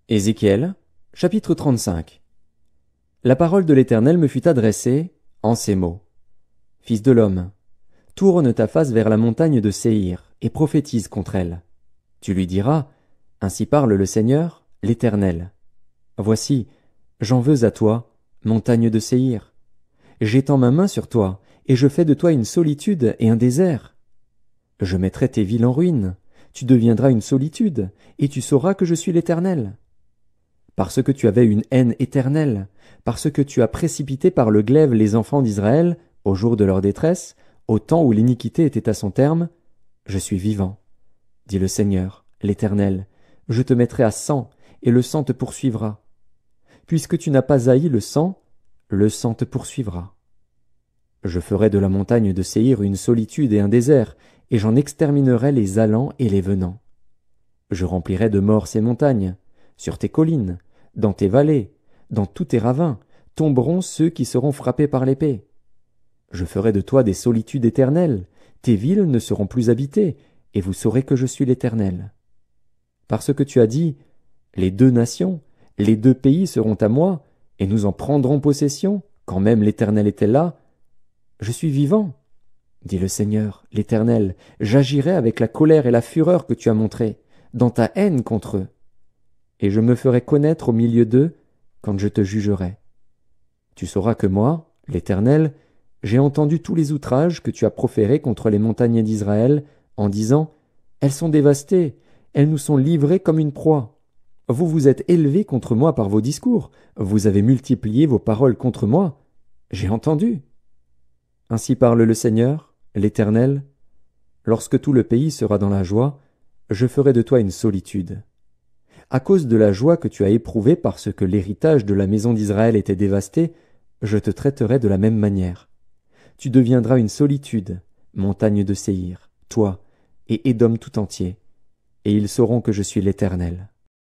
Ézéchiel, chapitre 35. La parole de l'Éternel me fut adressée en ces mots. Fils de l'homme, tourne ta face vers la montagne de Séhir, et prophétise contre elle. Tu lui diras, ainsi parle le Seigneur, l'Éternel. Voici, j'en veux à toi, montagne de Séhir. J'étends ma main sur toi, et je fais de toi une solitude et un désert. Je mettrai tes villes en ruine, tu deviendras une solitude, et tu sauras que je suis l'Éternel. Parce que tu avais une haine éternelle, parce que tu as précipité par le glaive les enfants d'Israël, au jour de leur détresse, au temps où l'iniquité était à son terme, je suis vivant, dit le Seigneur, l'Éternel, je te mettrai à sang, et le sang te poursuivra. Puisque tu n'as pas haï le sang te poursuivra. Je ferai de la montagne de Séhir une solitude et un désert, et j'en exterminerai les allants et les venants. Je remplirai de mort ces montagnes, sur tes collines, dans tes vallées, dans tous tes ravins, tomberont ceux qui seront frappés par l'épée. Je ferai de toi des solitudes éternelles, tes villes ne seront plus habitées, et vous saurez que je suis l'Éternel. Parce que tu as dit, les deux nations, les deux pays seront à moi, et nous en prendrons possession, quand même l'Éternel était là. Je suis vivant, dit le Seigneur, l'Éternel, j'agirai avec la colère et la fureur que tu as montrées, dans ta haine contre eux. Et je me ferai connaître au milieu d'eux, quand je te jugerai. Tu sauras que moi, l'Éternel, j'ai entendu tous les outrages que tu as proférés contre les montagnes d'Israël, en disant, elles sont dévastées, elles nous sont livrées comme une proie. Vous vous êtes élevés contre moi par vos discours, vous avez multiplié vos paroles contre moi. J'ai entendu. Ainsi parle le Seigneur, l'Éternel, lorsque tout le pays sera dans la joie, je ferai de toi une solitude. À cause de la joie que tu as éprouvée parce que l'héritage de la maison d'Israël était dévasté, je te traiterai de la même manière. Tu deviendras une solitude, montagne de Séhir, toi, et Édom tout entier, et ils sauront que je suis l'Éternel.